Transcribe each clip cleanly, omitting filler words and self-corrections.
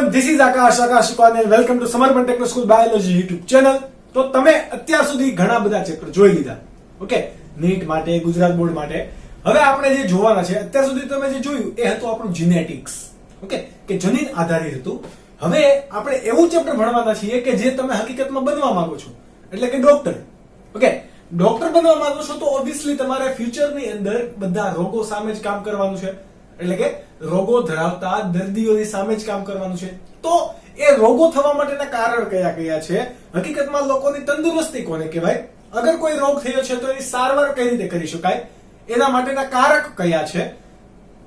Everyone, this is Akash Sukane welcome to Samarpan techno school biology YouTube channel. તો તમે અત્યાર સુધી ઘણા બધા ચેપ્ટર જોઈ લીધા, ઓકે, નીટ માટે, ગુજરાત બોર્ડ માટે. હવે આપણે જે જોવાના છે, અત્યાર સુધી તમે જે જોયું એ હતું આપણું જીનેટિક્સ, ઓકે, કે જનીન આધારિત હતું. હવે આપણે એવું ચેપ્ટર ભણવાના છીએ કે જે તમે હકીકતમાં બનવા માંગો છો, એટલે કે ડોક્ટર. ઓકે, ડોક્ટર બનવા માંગો છો તો ઓબ્વિયસલી તમારે ફ્યુચરની અંદર બધા રોગો સામે જ કામ કરવાનું છે, એટલે કે રોગો ધરાવતા દર્દીઓની સામે જ કામ કરવાનું છે. તો એ રોગો થવા માટેના કારણ કયા કયા છે, હકીકતમાં લોકોની તંદુરસ્તી કોને કહેવાય, અગર કોઈ રોગ થયો છે તો એની સારવાર કઈ રીતે કરી શકાય, એના માટેના કારક કયા છે,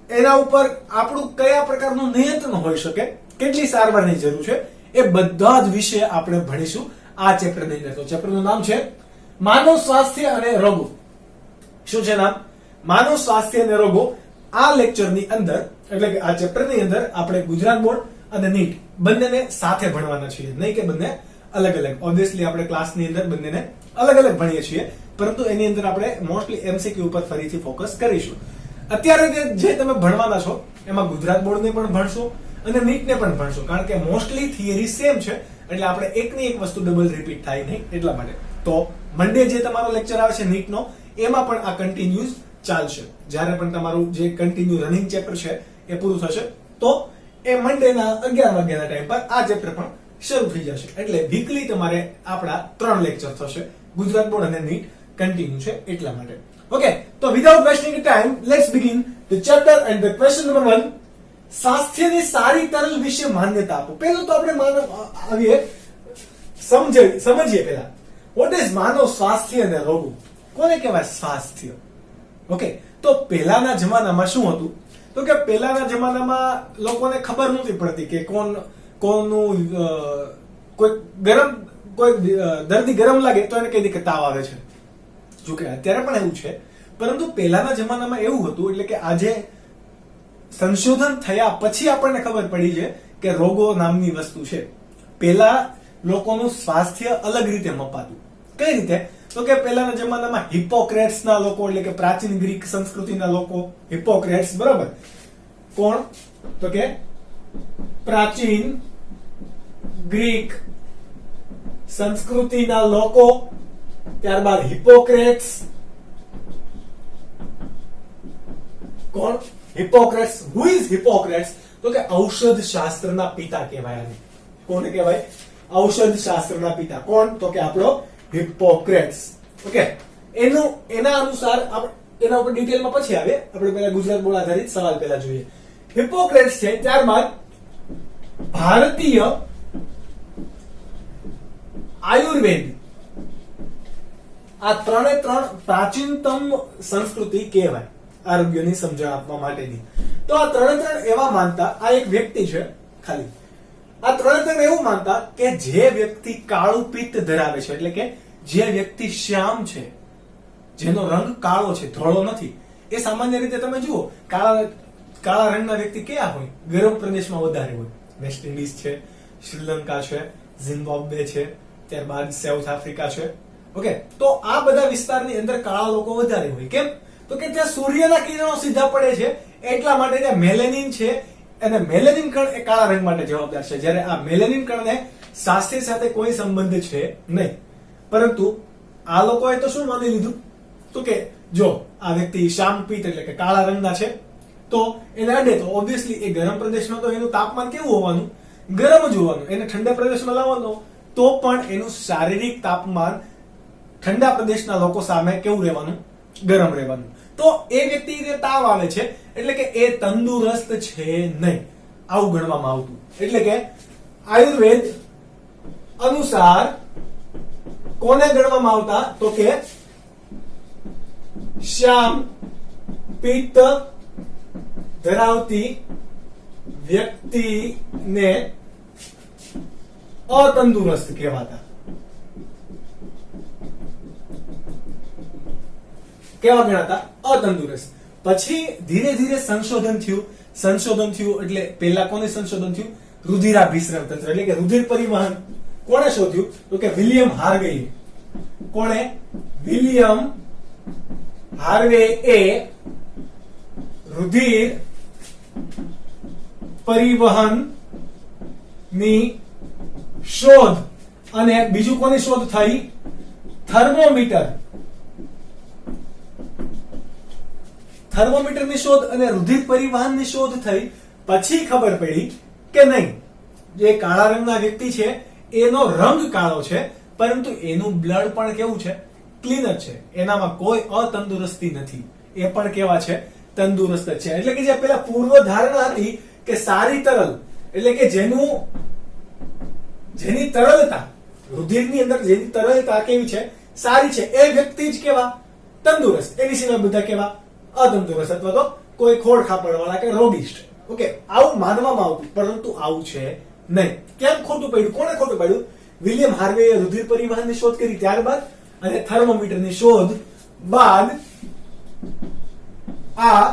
એના ઉપર આપણું કયા પ્રકારનું નિયંત્રણ હોઈ શકે, કેટલી સારવારની જરૂર છે, એ બધા જ વિશે આપણે ભણીશું આ ચેપ્ટરની અંદર. તો ચેપ્ટરનું નામ છે માનવ સ્વાસ્થ્ય અને રોગો. શું છે નામ? માનવ સ્વાસ્થ્ય અને રોગો. આ લેક્ચરની અંદર, એટલે કે આ ચેપ્ટરની અંદર આપણે ગુજરાત બોર્ડ અને નીટ બંનેને સાથે ભણવાના છીએ, નહીં કે બંને અલગ અલગ. ઓબ્વિયસલી આપણે ક્લાસની અંદર બંનેને અલગ અલગ ભણીએ છીએ, પરંતુ એની અંદર આપણે મોસ્ટલી એમસીક્યુ ઉપર ફરીથી ફોકસ કરીશું. અત્યારે જે તમે ભણવાના છો એમાં ગુજરાત બોર્ડને પણ ભણશો અને નીટને પણ ભણશો, કારણ કે મોસ્ટલી થિયરી સેમ છે, એટલે આપણે એકની એક વસ્તુ ડબલ રિપીટ થાય નહીં એટલા માટે. તો મંડે જે તમારો લેક્ચર આવે છે નીટનો, એમાં પણ આ કન્ટિન્યુઅસ ચાલશે. જ્યારે પણ તમારું જે કન્ટિન્યુ રનિંગ ચેપ્ટર છે એ પૂરું થશે તો એ મંડેના 11 વાગ્યાના ટાઈમ પર આ ચેપ્ટર પણ શરૂ થઈ જશે. એટલે વીકલી તમારે આપણા 3 લેક્ચર થશે, ગુજરાત બોર્ડ અને નીટ કન્ટિન્યુ છે એટલા માટે. ઓકે, તો without wasting time let's begin the chapter and the question number 1. સ્વાસ્થ્યની સારી તરલ વિશે માન્યતા આપો. પહેલું તો આપણે આવીએ સમજીએ પહેલા વોટ ઇઝ માનવ સ્વાસ્થ્ય અને રોગો. કોને કહેવાય સ્વાસ્થ્ય? ઓકે, તો પહેલાના જમાનામાં શું હતું, તો કે પહેલાના જમાનામાં લોકોને ખબર નહોતી પડતી કે કોનું કોઈ દર્દી ગરમ લાગે તો એને કઈ રીતે તાવ આવે છે. જો કે અત્યારે પણ એવું છે, પરંતુ પહેલાના જમાનામાં એવું હતું, એટલે કે આજે સંશોધન થયા પછી આપણને ખબર પડી છે કે રોગો નામની વસ્તુ છે. પહેલા લોકોનું સ્વાસ્થ્ય અલગ રીતે મપાતું. કઈ રીતે? તો કે પહેલાના જમાનામાં હિપોક્રેટ્સના લોકો, એટલે કે પ્રાચીન ગ્રીક સંસ્કૃતિના લોકો, હિપોક્રેટ્સ, બરાબર. કોણ? તો કે પ્રાચીન ગ્રીક સંસ્કૃતિના લોકો, ત્યારબાદ હિપોક્રેટ્સ. કોણ? હિપોક્રેટ્સ. Who is Hippocrates? તો કે ઔષધ શાસ્ત્રના પિતા કહેવાય. કોને કહેવાય? ઔષધ શાસ્ત્રના પિતા. કોણ? તો કે આપણો હિપોક્રેટ્સ. ઓકે, એના અનુસાર એના ઉપર ડિટેલમાં પછી આવે, આપણે પહેલા ગુજરાત બોર્ડ આધારિત સવાલ પહેલા જોઈએ. હિપોક્રેટ્સ છે, ત્યારબાદ ભારતીય આયુર્વેદ. આ ત્રણે ત્રણ પ્રાચીનતમ સંસ્કૃતિ કહેવાય આરોગ્યની સમજણ આપવા માટેની. તો આ ત્રણે ત્રણ એવા માનતા, આ એક વ્યક્તિ છે ખાલી, આ ત્રણે ત્રણ એવું માનતા કે જે વ્યક્તિ કાળું પિત્ત ધરાવે છે, એટલે કે જે વ્યક્તિ શ્યામ છે, જેનો રંગ કાળો છે, ધોળો નથી, એ સામાન્ય રીતે તમે જુઓ કાળા રંગના વ્યક્તિ કયા હોય? ગરમ પ્રદેશમાં વધારે હોય. વેસ્ટ ઇન્ડિઝ છે, શ્રીલંકા છે, ઝિમ્બાબ્વે છે, ત્યારબાદ સાઉથ આફ્રિકા છે. ઓકે, તો આ બધા વિસ્તારની અંદર કાળા લોકો વધારે હોય. કેમ? તો કે ત્યાં સૂર્યના કિરણો સીધા પડે છે, એટલા માટે ત્યાં મેલેનિન છે, અને મેલેનિન કણ એ કાળા રંગ માટે જવાબદાર છે. જ્યારે આ મેલેનિન કણને સ્વાસ્થ્ય સાથે કોઈ સંબંધ છે નહીં, પરંતુ આ લોકોએ તો શું માની લીધું, તો કે જો આ વ્યક્તિ શ્યામપિત્ત એટલે કે કાળા રંગના છે, તો એને અડે તો ઓબ્વિયસલી એ ગરમ પ્રદેશમાં તો એનું તાપમાન કેવું હોવાનું? ગરમ જ હોવાનું. એને ઠંડા પ્રદેશમાં લાવવાનો તો પણ એનું શારીરિક તાપમાન ઠંડા પ્રદેશના લોકો સામે કેવું રહેવાનું? ગરમ રહેવાનું. તો એ વ્યક્તિને તાવ આવે છે, એટલે કે એ તંદુરસ્ત છે નહીં, આવું ગણવામાં આવતું. એટલે કે આયુર્વેદ અનુસાર કોને ગણવામાં આવતા? તો કે શ્યામ પિત્ત ધરાવતી વ્યક્તિને અતંદુરસ્ત કહેવાતા. કેવા ગણાતા? અતંદુરસ્ત. પછી ધીરે ધીરે સંશોધન થયું એટલે પહેલા કોને સંશોધન થયું? રુધિરાભિસરણ તંત્ર, એટલે કે રુધિર પરિવહન. કોણે શોધ્યું? તો કે વિલિયમ હાર્વે. કોણે? વિલિયમ હાર્વે એ રુધિર પરિવહન ની શોધ અને બીજું કોની શોધ થઈ? થર્મોમીટર. થર્મોમીટરની શોધ અને રુધિર પરિવહનની શોધ થઈ પછી ખબર પડી કે નહીં, જે કાળા રંગના વ્યક્તિ છે એનો રંગ કાળો છે, પરંતુ એનું બ્લડ પણ કેવું છે? ક્લીન જ છે. એનામાં કોઈ અતંદુરસ્તી નથી. એ પણ કેવા છે? તંદુરસ્ત છે. એટલે કે જે પેલા પૂર્વ ધારણા હતી કે સારી તરલ, એટલે કે જેની તરલતા, રુધિરની અંદર જેની તરલતા કેવી છે? સારી છે. એ વ્યક્તિ જ કેવા? તંદુરસ્ત. એની સિવાય બધા કેવા? અતંદુરસ્ત અથવા તો કોઈ ખોડ ખાપડ વાળા કે રોગિષ્ટ. ઓકે, આવું માનવામાં આવતું, પરંતુ આવું છે નહીં. કેમ ખોટું પડ્યું? કોણે ખોટું પડ્યું? વિલિયમ હાર્વેએ રુધિર પરિવહનની શોધ કરી ત્યારબાદ અને થર્મોમીટરની શોધ બાદ આ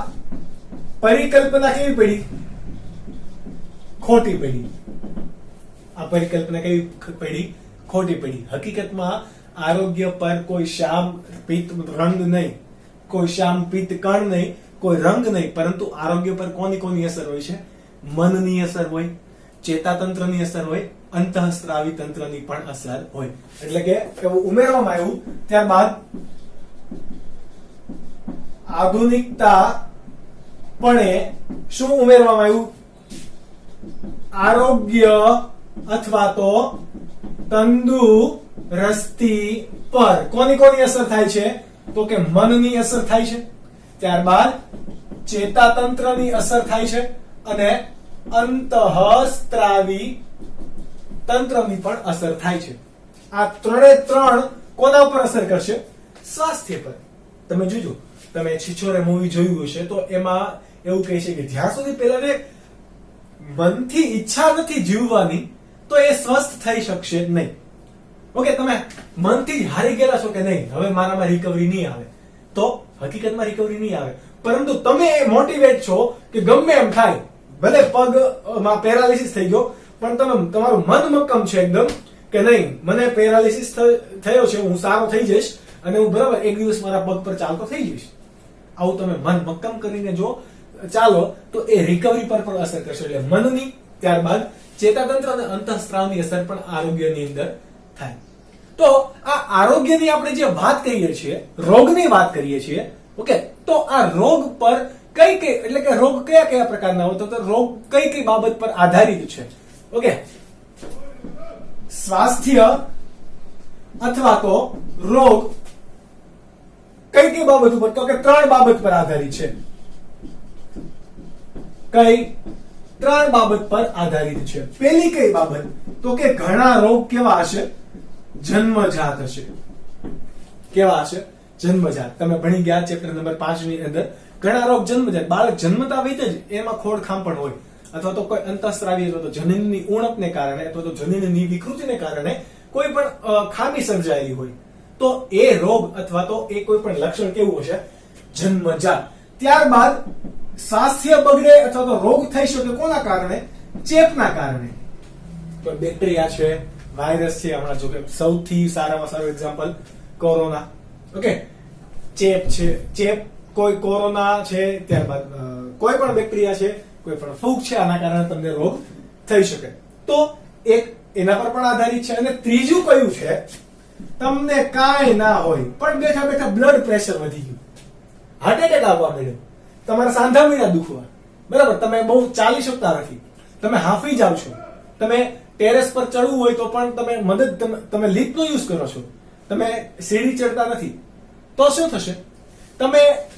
પરિકલ્પના કેવી પડી? ખોટી પડી. આ પરિકલ્પના કેવી પડી? ખોટી પડી. હકીકતમાં આરોગ્ય પર કોઈ શ્યામ પિત્ત રંગ નહીં, કોઈ શ્યામ પિત્ત કણ નહીં, કોઈ રંગ નહીં, પરંતુ આરોગ્ય પર કોની અસર હોય છે? મનની અસર હોય, ચેતાતંત્રની અસર હોય, અંતઃસ્ત્રાવી તંત્રની પણ અસર હોય. એટલે કે એવું ઉમેરવામાં આવ્યું. ત્યારબાદ આધુનિકતા પણ શું ઉમેરવામાં આવ્યું? આરોગ્ય અથવા તો તંદુરસ્તી પર કોની અસર થાય છે? તો કે મનની અસર થાય છે. ત્યારબાદ ચેતાતંત્રની અસર થાય છે અને અંતઃસ્ત્રાવી તંત્રની પણ અસર થાય છે. આ ત્રણે ત્રણ કોના ઉપર અસર કરશે? સ્વાસ્થ્ય પર. તમે જોજો, તમે છિછોરે મૂવી જોયું હશે તો એમાં એવું કહે છે કે જ્યાં સુધી પેલાને મનથી ઈચ્છા નથી જીવવાની તો એ સ્વસ્થ થઈ શકશે નહીં. ઓકે, તમે મનથી હારી ગયેલા છો કે નહીં, હવે મારામાં રિકવરી નહીં આવે, તો હકીકતમાં રિકવરી નહીં આવે. પરંતુ તમે મોટિવેટ છો કે ગમે એમ થાય, ભલે પગમાં પેરાલિસિસ થઈ ગયો, પણ તમારું મન મક્કમ છે એકદમ કે નહીં, મને પેરાલિસિસ થયો છે, હું સારો થઈ જઈશ અને હું બરાબર એક દિવસ મારા પગ પર ચાલતો થઈ જઈશ. આવું તમે મન મક્કમ કરીને જો ચાલો તો એ રિકવરી પર પણ અસર કરશે. એટલે મનની, ત્યારબાદ ચેતાતંત્ર અને અંતઃસ્ત્રાવની અસર પણ આરોગ્યની અંદર થાય. તો આ આરોગ્યની આપણે જે વાત કરીએ છીએ, રોગની વાત કરીએ છીએ, ઓકે, તો આ રોગ પર કઈ એટલે કે રોગ કયા પ્રકારના હોય? તો રોગ કઈ બાબત પર આધારિત છે? ઓકે, સ્વાસ્થ્ય અથવા તો રોગ કઈ બાબત ઉપર? તો કે ત્રણ બાબત પર આધારિત છે. કઈ? ત્રણ બાબત પર આધારિત છે. પેલી કઈ બાબત? તો કે ઘણા રોગ કેવા હશે? જન્મજાત હશે. કેવા હશે? જન્મજાત. તમે ભણી ગયા ચેપ્ટર નંબર 5 ની અંદર ઘણા રોગ જન્મજાત. બાળક જન્મતા વેત જ એમાં ખોડ ખાંપણ હોય, અથવા તો કોઈ અંતઃસ્ત્રાવી અથવા તો જનીનની ઉણપને કારણે અથવા તો જનીનની વિકૃતિને કારણે કોઈ પણ ખામી સર્જાયેલી હોય, તો એ રોગ અથવા તો એ કોઈ પણ લક્ષણ કેવું હશે? જન્મજાત. ત્યારબાદ સ્વાસ્થ્ય બગડે અથવા તો રોગ થઈ શકે કોના કારણે? ચેપના કારણે. તો બેક્ટેરિયા છે, વાયરસ છે. હમણાં જો કે સૌથી સારામાં સારું એક્ઝામ્પલ કોરોના. ઓકે, ચેપ છે, ચેપ કોઈ કોરોના છે, ત્યારબાદ કોઈ પણ બેક્ટેરિયા છે, કોઈ પણ ફૂગ છે, આના કારણે તમને રોગ થઈ શકે. તો એક એના પર પણ આધારિત છે. અને ત્રીજું કયું છે? તમને કાંઈ ના હોય પણ બેઠા બેઠા બ્લડ પ્રેશર વધી ગયું, હાર્ટ એટેક આવવા માંડ્યો, તમારા સાંધા મીડા દુખવા, બરાબર, તમે બહુ ચાલી શકતા નથી, તમે હાંફી જાવ છો, તમે ટેરેસ પર ચડવું હોય તો પણ તમે લિફ્ટનો યુઝ કરો છો, તમે સીડી ચડતા નથી, તો શું થશે?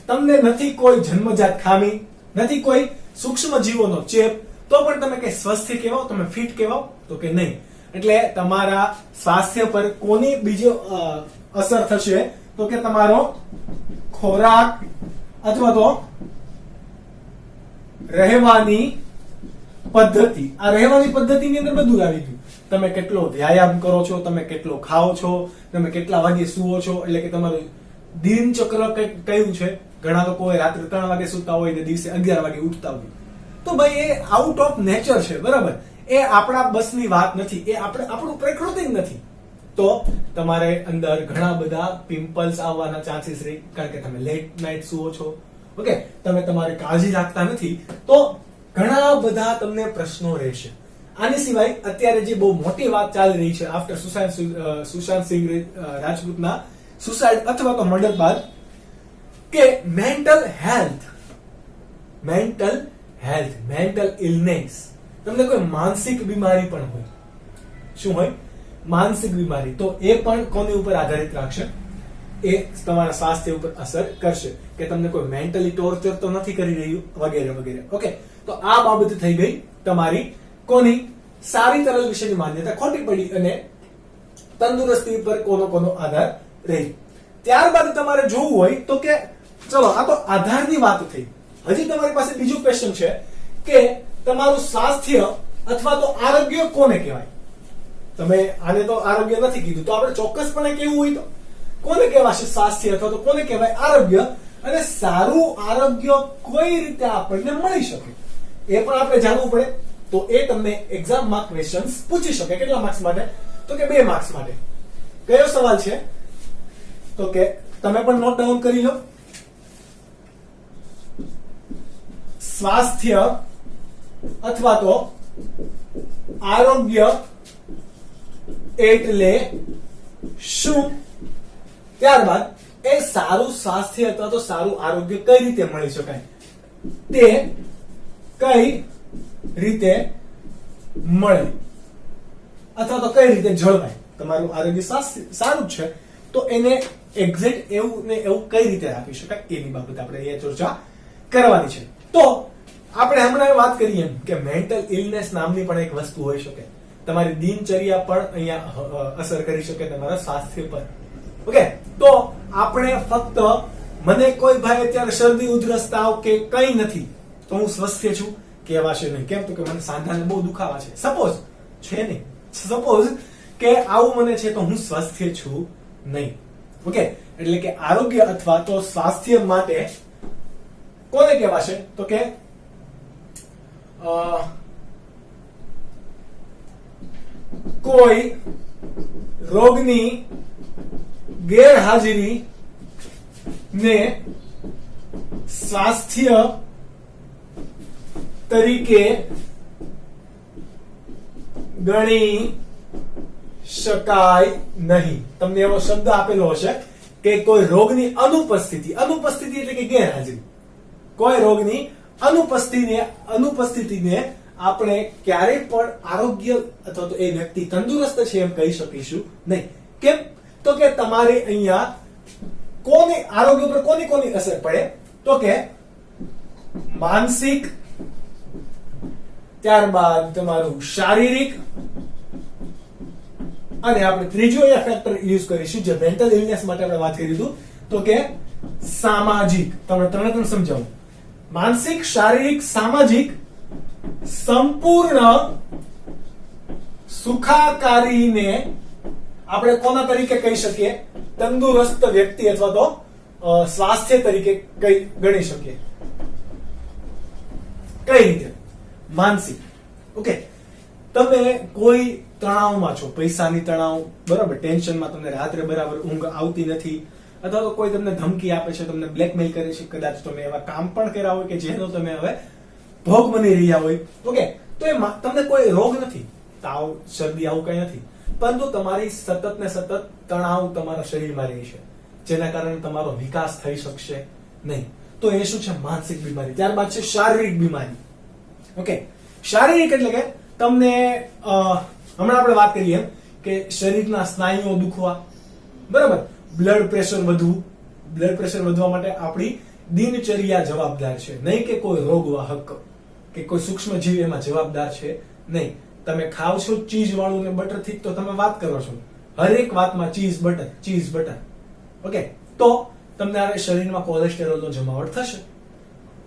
તમને નથી કોઈ જન્મજાત ખામી, નથી કોઈ સૂક્ષ્મ જીવોનો ચેપ, તો પણ તમે કઈ સ્વસ્થ કહેવાઓ, તમે ફિટ કહેવાઓ? તો કે નહીં. એટલે તમારા સ્વાસ્થ્ય પર કોની બીજો અસર થશે? તો કે તમારો ખોરાક અથવા તો રહેવાની પદ્ધતિ. આ રહેવાની પદ્ધતિની અંદર બધું આવી ગયું. તમે કેટલો વ્યાયામ કરો છો, તમે કેટલો ખાઓ છો, તમે કેટલા વાગે સુવો છો, એટલે કે તમારું દિનચક્ર કયું છે. ઘણા લોકો રાત્રે 3 વાગે સુતા હોય ને દિવસે 11 વાગે ઉઠતા હોય, તો ભાઈ એ આઉટ ઓફ નેચર છે, બરાબર, એ આપણા બસની વાત નથી, એ આપણું પ્રકૃતિ જ નથી. તો તમારે અંદર ઘણા બધા પિમ્પલ્સ આવવાના ચાન્સીસ રહે, કારણ કે તમે લેટ નાઇટ સુવો છો, ઓકે, તમે તમારી કાળજી રાખતા નથી, તો ઘણા બધા તમને પ્રશ્નો રહેશે. આની સિવાય અત્યારે જે બહુ મોટી વાત ચાલી રહી છે આફ્ટર સુશાંત સિંહ રાજપૂતના સુસાઇડ અથવા તો મર્ડર બાદ, કે મેન્ટલ ઇલનેસ, તમને કોઈ માનસિક બીમારી પણ હોય, શું હોય? માનસિક બીમારી, તો એ પણ કોની ઉપર આધારિત રાખશે? એ તમારા સ્વાસ્થ્ય ઉપર અસર કરશે કે તમને કોઈ મેન્ટલી ટોર્ચર તો નથી કરી રહ્યું, વગેરે વગેરે. ઓકે, તો આ બાબત થઈ ગઈ તમારી કોની? સારી તરલ વિશેની માન્યતા ખોટી પડી અને તંદુરસ્તી પર કોનો આધાર રહી. ત્યારબાદ તમારે જોવું હોય તો કે ચલો આ તો આધારની વાત થઈ. હજી તમારી પાસે બીજું ક્વેશ્ચન છે કે તમારું સ્વાસ્થ્ય અથવા તો આરોગ્ય કોને કહેવાય? તમે આને તો આરોગ્ય નથી કીધું, તો આપણે ચોક્કસપણે કેવું હોય તો કોને કહેવાશે સ્વાસ્થ્ય અથવા તો કોને કહેવાય આરોગ્ય? અને સારું આરોગ્ય કઈ રીતે આપણને મળી શકે એ પણ આપણે જાણવું પડે. તો એ તમને એક્ઝામમાં ક્વેશ્ચન્સ પૂછી શકે. કેટલા માર્ક્સ માટે? તો કે 2 માર્ક્સ માટે. કયો સવાલ છે? તો કે તમે પણ નોટ ડાઉન કરી લો. સ્વાસ્થ્ય અથવા તો આરોગ્ય એટલે શું? ત્યારબાદ એ સારું સ્વાસ્થ્ય અથવા તો સારું આરોગ્ય કઈ રીતે મળી શકાય, તે કઈ રીતે મળે અથવા તો કઈ રીતે જળવાય? તમારું આરોગ્ય સારું છે તો એને એક્ઝેક્ટ એવું ને એવું કઈ રીતે રાખી શકાય એની બાબત આપણે અહીંયા ચર્ચા કરવાની છે. તો આપણે હમણાં વાત કરીએ કે મેન્ટલ ઇલનેસ નામની પણ એક વસ્તુ હોઈ શકે. તમારી દિનચર્યા પણ અહીંયા અસર કરી શકે તમારા સ્વાસ્થ્ય પર. ઓકે, તો આપણે ફક્ત મને કોઈ ભાઈ અત્યારે શરદી ઉધરસ તાવ કે કઈ નથી તો હું સ્વસ્થ છું કહેવાશે નહીં. કેમ? તો કે મને સાંધાને બહુ દુખાવા છે, સપોઝ છે નહીં, સપોઝ કે આવું મને છે તો હું સ્વસ્થ છું નહીં. ઓકે, એટલે કે આરોગ્ય અથવા તો સ્વાસ્થ્ય માટે કોને કહેવાશે? તો કે કોઈ રોગની ગેરહાજરી ને સ્વાસ્થ્ય તરીકે ગણી શકાય નહીં. તમને એવો શબ્દ આપેલો હશે કે કોઈ રોગની અનુપસ્થિતિ એટલે કે ગેરહાજરી. કોઈ રોગની અનુપસ્થિતિને આપણે ક્યારેય પણ આરોગ્ય અથવા તો એ વ્યક્તિ તંદુરસ્ત છે એમ કહી શકીશું નહીં. કેમ? તો કે તમારે અહીંયા કોની આરોગ્ય પર કોની અસર પડે? તો કે માનસિક, ત્યારબાદ તમારું શારીરિક, અને આપણે ત્રીજો એ ફેક્ટર યુઝ કરીશું જે મેન્ટલ ઇલનેસ માટે આપણે વાત કરી હતું, તો કે સામાજિક. તમને ત્રણે સમજાવું. માનસિક, શારીરિક, સામાજિક સંપૂર્ણ સુખાકારીને આપણે કોના તરીકે કહી શકીએ? તંદુરસ્ત વ્યક્તિ અથવા તો સ્વાસ્થ્ય તરીકે ગણી શકીએ. કઈ રીતે? માનસિક. ઓકે, તમે કોઈ તણાવમાં છો, પૈસાની તણાવ, બરાબર, ટેન્શનમાં, તમને રાત્રે બરાબર ઊંઘ આવતી નથી, અથવા તો કોઈ તમને ધમકી આપે છે, તમને બ્લેકમેલ કરે છે, કદાચ તમે એવા કામ પણ કર્યા હોય કે જેનો તમે હવે ભોગ બની રહ્યા હોય. ઓકે, તો એ તમને કોઈ રોગ નથી, તાવ, શરદી આવું કઈ નથી, પરંતુ તમારી સતત ને સતત તણાવ તમારા શરીરમાં રહે છે, જેના કારણે તમારો વિકાસ થઈ શકશે નહીં. તો એ શું છે? માનસિક બીમારી. ત્યારબાદ છે શારીરિક બીમારી. ઓકે, શારીરિક એટલે કે તમને હમણાં આપણે વાત કરીએ એમ કે શરીરના સ્નાયુઓ દુખવા, બરાબર, બ્લડ પ્રેશર વધવું. બ્લડ પ્રેશર વધવા માટે આપણી દિનચર્યા જવાબદાર છે, નહીં કે કોઈ રોગવાહક કે કોઈ સૂક્ષ્મ જીવ એમાં જવાબદાર છે નહીં. તમે ખાવ છો ચીઝ વાળું ને બટર થી, તો તમે વાત કરો છો હરેક વાતમાં ચીઝ બટર. ઓકે, તો તમને શરીરમાં કોલેસ્ટેરોલનો જમાવટ થશે.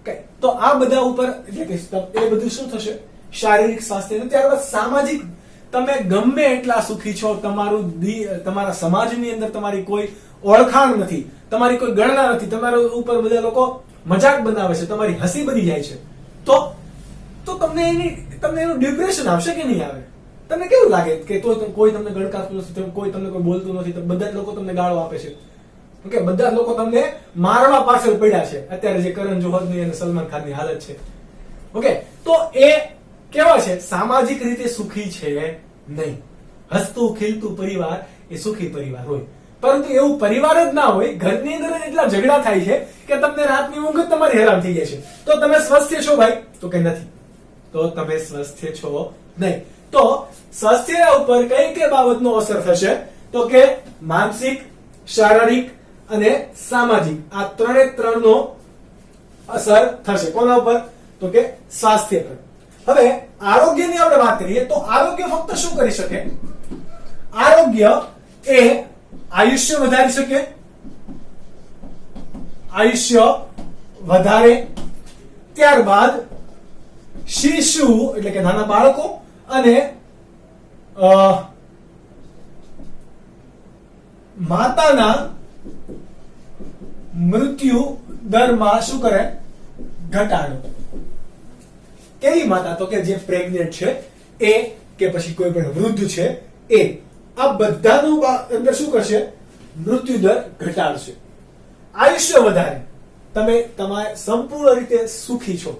ઓકે, તો આ બધા ઉપર એટલે કે એ બધું શું થશે? શારીરિક સ્વાસ્થ્ય. ત્યારબાદ સામાજિક. તમે ગમે એટલા સુખી છો, તમારા સમાજની અંદર તમારી કોઈ ઓળખાણ નથી, તમારી કોઈ ગણના નથી, તમારા ઉપર બધા લોકો મજાક બનાવે છે, તમારી હસી બની જાય છે, તો તમને એનું ડિપ્રેશન આવશે કે નહીં આવે? તમને કેવું લાગે કે કોઈ તમને ગણકારતું નથી, કોઈ તમને કોઈ બોલતું નથી, તો બધા જ લોકો તમને ગાળો આપે છે. ઓકે, બધા લોકો તમને મારવા પાછળ પડ્યા છે. અત્યારે જે કરણ જોહરની અને સલમાન ખાનની હાલત છે. ઓકે, તો એ કેવા છે? સામાજિક રીતે સુખી છે નહીં. હસતું ખીલતું પરિવાર એ સુખી પરિવાર હોય, પરંતુ એવું પરિવાર જ ના હોય, ઘરની અંદર જ એટલા ઝઘડા થાય છે કે તમને રાતની ઊંઘ જ તમારી હેરાન થઈ જાય છે. તો તમે સ્વસ્થ છો ભાઈ? તો કે નથી. તો તમે સ્વસ્થ છો નહીં. તો સ્વાસ્થ્ય ઉપર કઈ કઈ બાબતનો અસર થશે? તો કે માનસિક, શારીરિક અને સામાજિક, આ ત્રણનો અસર થશે. કોના ઉપર? તો કે સ્વાસ્થ્ય પર. હવે આરોગ્યની આપણે વાત કરીએ તો આરોગ્ય ફક્ત શું કરી શકે? આરોગ્ય એ આયુષ્ય વધારી શકે, આયુષ્ય વધારે. ત્યારબાદ શિશુ એટલે કે નાના બાળકો અને માતાના મૃત્યુ દરમાં શું કરે? ઘટાડો. કેવી માતા? તો કે જે પ્રેગ્નેન્ટ છે એ, કે પછી કોઈ પણ વૃદ્ધ છે એ, આ બધાનું અંદર શું કરશે? મૃત્યુ દર ઘટાડશે. આયુષ્ય વધારે. તમે તમારે સંપૂર્ણ રીતે સુખી છો,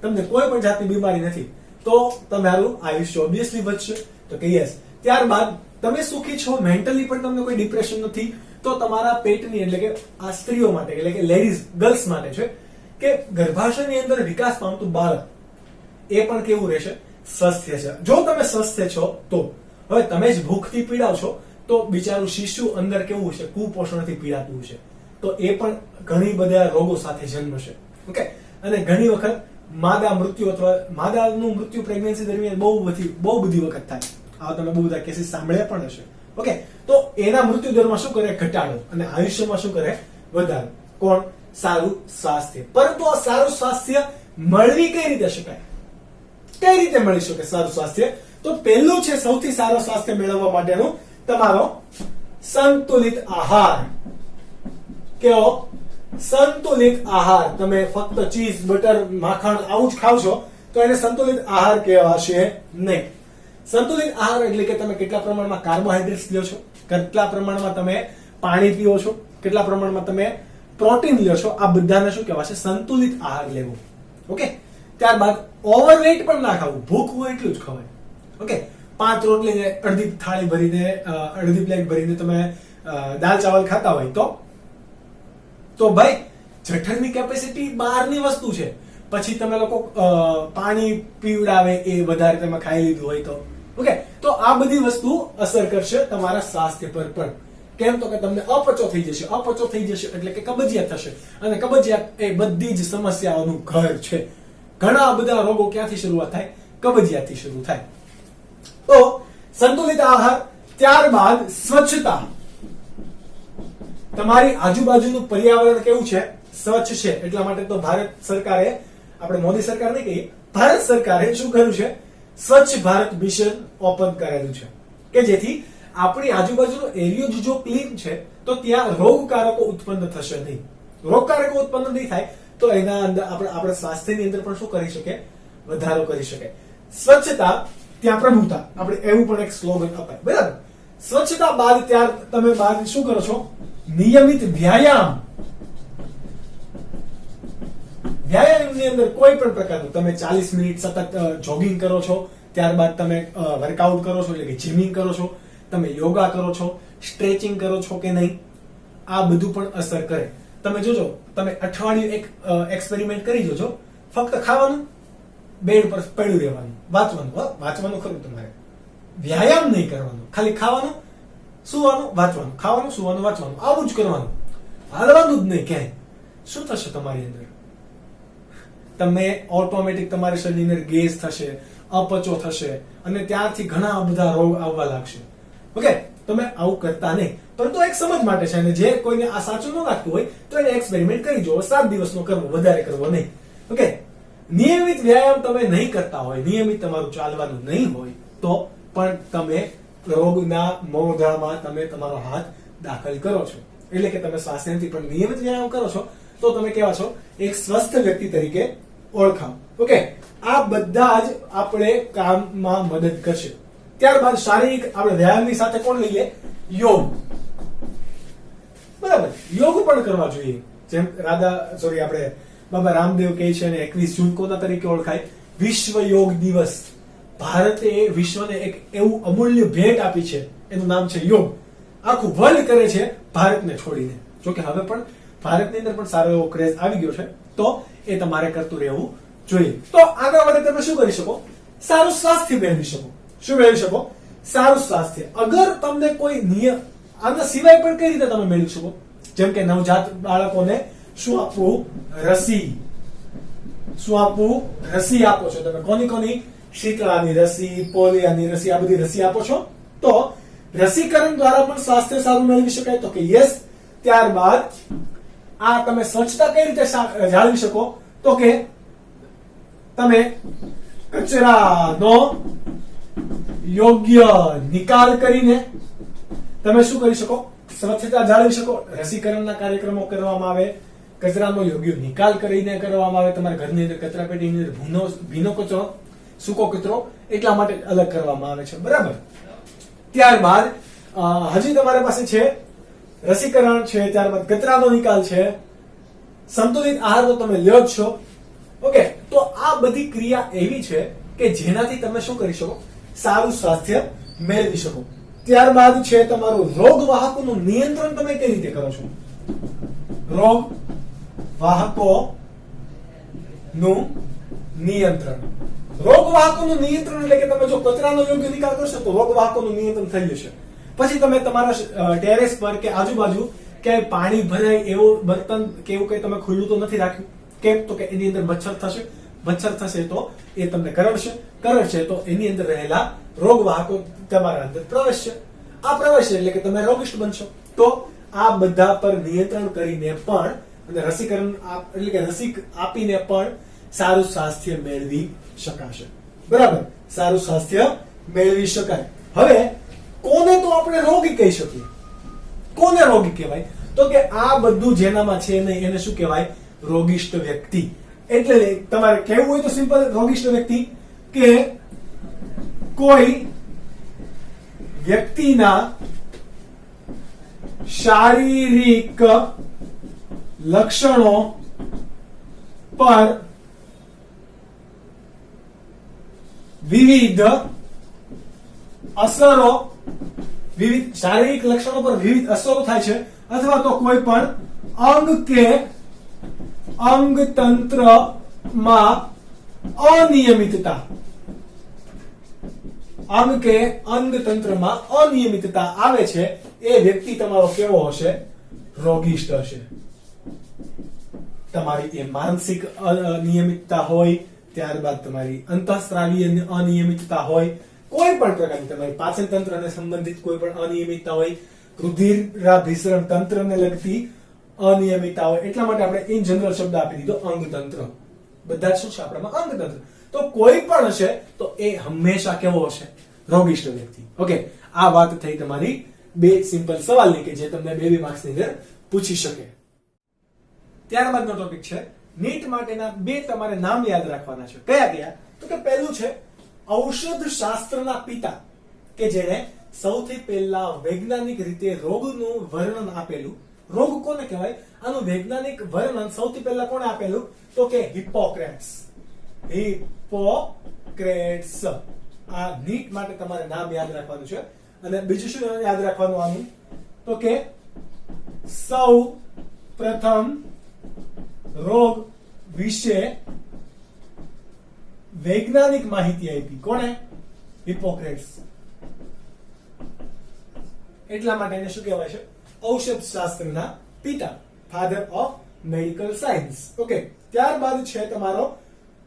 તમને કોઈ પણ જાતની બીમારી નથી, તો તમારું આયુષ્ય ઓબ્વિયસલી વધશે. તો કે યસ. ત્યારબાદ તમે સુખી છો, મેન્ટલી પણ તમને કોઈ ડિપ્રેશન નથી, તો તમારા પેટની એટલે કે આ સ્ત્રીઓ માટે એટલે કે લેડીઝ ગર્લ્સ માટે છે કે ગર્ભાશયની અંદર વિકાસ પામતું બાળક એ પણ કેવું રહેશે? સ્વસ્થ છે. જો તમે સ્વસ્થ છો તો. હવે તમે જ ભૂખથી પીડાવ છો તો બિચારું શિશુ અંદર કેવું છે? કુપોષણથી પીડાતું છે, તો એ પણ ઘણી બધા રોગો સાથે જન્મશે. ઓકે. અને ઘણી વખત માદા મૃત્યુ અથવા માદાનું મૃત્યુ પ્રેગ્નન્સી દરમિયાન બહુ બધી વખત થાય. આ તમે બહુ બધા કેસીસ સાંભળ્યા પણ હશે. ઓકે. તો એના મૃત્યુ દરમાં શું કરે? ઘટાડો. અને આયુષ્યમાં શું કરે? વધારો. કોણ? સારું સ્વાસ્થ્ય. પરંતુ આ સારું સ્વાસ્થ્ય મળવી કઈ રીતે શકાય? કઈ રીતે મળી શકે સારું સ્વાસ્થ્ય? તો પહેલું છે સૌથી સારું સ્વાસ્થ્ય મેળવવા માટેનું તમારો સંતુલિત આહાર. કેવો? સંતુલિત આહાર. તમે ફક્ત ચીઝ, બટર, માખણ આવું જ ખાવ છો તો એને સંતુલિત આહાર કહેવાશે નહીં. સંતુલિત આહાર એટલે કે તમે કેટલા પ્રમાણમાં કાર્બોહાઈડ્રેટ્સ લ્યો છો, કેટલા પ્રમાણમાં તમે પાણી પીવો છો, કેટલા પ્રમાણમાં તમે પ્રોટીન લ્યો છો, આ બધાને શું કહેવાશે? સંતુલિત આહાર લેવો. ઓકે. ત્યારબાદ ઓવરવેટ પણ ના ખાવું, ભૂખ હોય એટલું જ ખવાય. ઓકે. 5 રોટલી અડધી થાળી ભરીને, અડધી પ્લેટ ભરીને તમે દાળ ચાવલ ખાતા હોય તો ભાઈ જઠરની કેપેસિટી બહારની વસ્તુ છે. પછી તમે લોકો પાણી પીવડાવે એ વધારે તમે ખાઈ લીધું હોય તો. ઓકે. તો આ બધી વસ્તુ અસર કરશે તમારા સ્વાસ્થ્ય પર પણ. કેમ? તો કે તમને અપચો થઈ જશે. અપચો થઈ જશે એટલે કે કબજિયાત થશે, અને કબજિયાત એ બધી જ સમસ્યાઓનું ઘર છે. ઘણા બધા રોગો ક્યાંથી શરૂઆત થાય? કબજિયાતથી શરૂ થાય. તો સંતુલિત આહાર. ત્યારબાદ સ્વચ્છતા. તમારી આજુબાજુનું પર્યાવરણ કેવું છે? સ્વચ્છ છે. એટલા માટે તો ભારત સરકારે, આપણે મોદી સરકાર નહીં કહીએ, ભારત સરકારે શું કર્યું છે? સ્વચ્છ ભારત મિશન ઓપન કરેલું છે કે જેથી આપણી આજુબાજુનો એરિયો જો ક્લીન છે તો ત્યાં રોગકારકો ઉત્પન્ન થશે નહીં. રોગકારકો ઉત્પન્ન નહીં થાય તો એના અંદર આપણે સ્વાસ્થ્યની અંદર પણ શું કરી શકે? વધારો કરી શકે. સ્વચ્છતા ત્યાં પ્રભુતા, આપણે એવું પણ એક સ્લોગન અપાય. બરાબર. સ્વચ્છતા બાદ તમે બાદ શું કરો છો? નિયમિત વ્યાયામ. વ્યાયામની અંદર કોઈ પણ પ્રકારનું તમે 40 મિનિટ સતત જોગિંગ કરો છો, ત્યારબાદ તમે વર્કઆઉટ કરો છો એટલે કે જીમિંગ કરો છો, તમે યોગા કરો છો, સ્ટ્રેચિંગ કરો છો કે નહીં, આ બધું પણ અસર કરે. તમે જોજો, તમે અઠવાડિયું એક એક્સપેરિમેન્ટ કરી જોજો. ફક્ત ખાવાનું, બેડ પર પડ્યું રહેવાનું, વાંચવાનું ખરું તમારે, વ્યાયામ નહીં કરવાનો, ખાલી ખાવાનું, સુવાનું, વાંચવાનું, ખાવાનું, સુવાનું, વાંચવાનું, આવું જ કરવાનું, હાલવાનું જ નહીં ક્યાંય. શું થશે તમારી અંદર? તમે ઓટોમેટિક તમારી શરીરની અંદર ગેસ થશે, અપચો થશે, અને ત્યારથી ઘણા બધા રોગ આવવા લાગશે. ઓકે. તમે આવું કરતા નહીં, પરંતુ એક સમજ માટે છે. અને જે કોઈને આ સાચું ન લાગતું હોય તો એને એક્સપેરિમેન્ટ કરી જુઓ. 7 દિવસનો કરવો, વધારે કરવો નહીં. ઓકે. નિયમિત વ્યાયામ તમે નહીં કરતા હોય, નિયમિત તમારું ચાલવાનું નહીં હોય તો પણ તમે રોગના મોઢામાં તમે તમારો હાથ દાખલ કરો છો. એટલે કે તમે સ્વાસ્થ્યથી પણ નિયમિત વ્યાયામ કરો છો તો તમે કેવા છો? એક સ્વસ્થ વ્યક્તિ તરીકે ઓળખાવ. ઓકે. આ બધા જ આપણે કામમાં મદદ કરશે. ત્યારબાદ શારીરિક, આપણે વ્યાયામની સાથે કોણ લઈએ? યોગ. બરાબર. યોગ પણ કરવા જોઈએ. જેમ આપણે બાબા રામદેવ કહે છે, અને 21 જૂન કોના તરીકે ઓળખાય? વિશ્વ યોગ દિવસ. ભારતે વિશ્વને એક એવું અમૂલ્ય ભેટ આપી છે, એનું નામ છે યોગ. આખું વર્લ્ડ કરે છે ભારતને છોડીને. જોકે હવે પણ ભારતની અંદર પણ સારો એવો ક્રેઝ આવી ગયો છે, તો એ તમારે કરતું રહેવું જોઈએ. તો આગળ વધે તમે શું કરી શકો? સારું સ્વાસ્થ્ય મેળવી શકો. શું મેળવી શકો? સારું સ્વાસ્થ્ય. અગર તમને કોઈ નિયમ આના સિવાય પણ કઈ રીતે તમે મેળવી શકો? જેમ કે નવજાત બાળકોને શું આપવું? રસી. શું આપવું? રસી આપો છો તમે. કોની? શીતળાની રસી, પોલિયાની રસી, આ બધી રસી આપો છો. તો રસીકરણ દ્વારા પણ સ્વાસ્થ્ય સારું મેળવી શકાય. તો કે યસ. ત્યારબાદ આ તમે સ્વચ્છતા કઈ રીતે જાળવી શકો? તો કે તમે કચરાનો યોગ્ય નિકાલ કરીને તમે શું કરી શકો? સ્વચ્છતા જાળવી શકો. રસીકરણના કાર્યક્રમો કરવામાં આવે, કચરાનો યોગ્ય નિકાલ કરીને કરવામાં આવે. તમારા ઘરની અંદર કચરા પેટીની અંદર ભીનો કચરો, સૂકો કચરો એટલા માટે અલગ કરવામાં આવે છે, બરાબર. ત્યારબાદ હજી તમારી પાસે છે રસીકરણ છે, ત્યારબાદ કચરાનો નિકાલ છે, સંતુલિત આહાર તો તમે લ્યો જ છો. ઓકે, તો આ બધી ક્રિયા એવી છે કે જેનાથી તમે શું કરી શકો? સારું સ્વાસ્થ્ય મેળવી શકો. ત્યારબાદ છે તમારું રોગ વાહકોનું નિયંત્રણ તમે કઈ રીતે કરો છો? રોગ વાહકોનું નિયંત્રણ. રોગ વાહકોનું નિયંત્રણ એટલે કે તમે જો કચરાનો યોગ્ય નિકાલ કરશો તો રોગ વાહકોનું નિયંત્રણ થઈ જશે. પછી તમે તમારા ટેરેસ પર કે આજુબાજુ ક્યાંય પાણી ભરાય એવું બર્તન કે એવું કઈ તમે ખુલ્લું તો નથી રાખ્યું. કેમ? તો કે એની અંદર મચ્છર થશે તો એ તમને કરડશે તો એની અંદર રહેલા રોગ વાહકો તમારા અંદર પ્રવેશશે. આ પ્રવેશ એટલે કે તમે રોગિષ્ટ બનશો. તો આ બધા પર નિયંત્રણ કરીને પણ અને રસીકરણ એટલે કે રસી આપીને પણ સારું સ્વાસ્થ્ય મેળવી શકાશે, બરાબર. સારું સ્વાસ્થ્ય મેળવી શકાય. હવે કોને તો આપણે રોગી કહી શકીએ? કોને રોગી કહેવાય? તો કે આ બધું જેનામાં છે નહીં એને શું કહેવાય? રોગિષ્ટ વ્યક્તિ. એટલે તમારે કહેવું હોય તો સિમ્પલ રોગિષ્ટ વ્યક્તિ કે કોઈ વ્યક્તિના શારીરિક લક્ષણો પર વિવિધ શારીરિક લક્ષણો પર વિવિધ અસરો થાય છે, અથવા તો કોઈ પણ અંગ કે અંગ તંત્રમાં અનિયમિતતા આવે છે, એ વ્યક્તિ તમારો કેવો હશે? રોગિષ્ટ હશે. તમારી એ માનસિક અનિયમિતતા હોય, ત્યારબાદ તમારી અંતઃસ્ત્રાવીય અનિયમિતતા હોય, કોઈ પણ પ્રકારની તમારી પાચન તંત્રને સંબંધિત કોઈ પણ અનિયમિતતા હોય, રુધિરાભિસરણ તંત્રને લગતી અનિયમિતતા હોય, એટલા માટે આપણે ઇન જનરલ શબ્દ આપી દીધો અંગતંત્ર. બધા શું છે આપણામાં? અંગતંત્ર. તો કોઈ પણ હશે તો એ હંમેશા કેવો હશે? રોગિષ્ટ વ્યક્તિ. ઓકે, આ વાત થઈ તમારી બે સિમ્પલ સવાલની કે જે તમને 2 માર્ક્સની અંદર પૂછી શકે. ત્યારબાદનો ટોપિક છે નીટ માટેના 2 તમારે નામ યાદ રાખવાના છે. કયા? તો કે પહેલું છે ઔષધ શાસ્ત્રના પિતા, કે જેણે સૌથી પહેલા વૈજ્ઞાનિક રીતે રોગનું વર્ણન આપેલું. રોગ કોને કહેવાય? આનું વૈજ્ઞાનિક વર્ણન સૌથી પહેલા કોણે આપેલું? તો કે હિપ્પોક્રેટ્સ. આ નીટ માટે તમારે નામ યાદ રાખવાનું છે. અને બીજું શું યાદ રાખવાનું આનું? તો કે સૌ પ્રથમ રોગ વિશે વૈજ્ઞાનિક માહિતી આપી. કોણે? હિપ્પોક્રેટ્સ. એટલા માટે એને શું કહેવાય છે? ઔષધ શાસ્ત્રના પિતા, father of medical science. Okay, ત્યારબાદ છે તમારો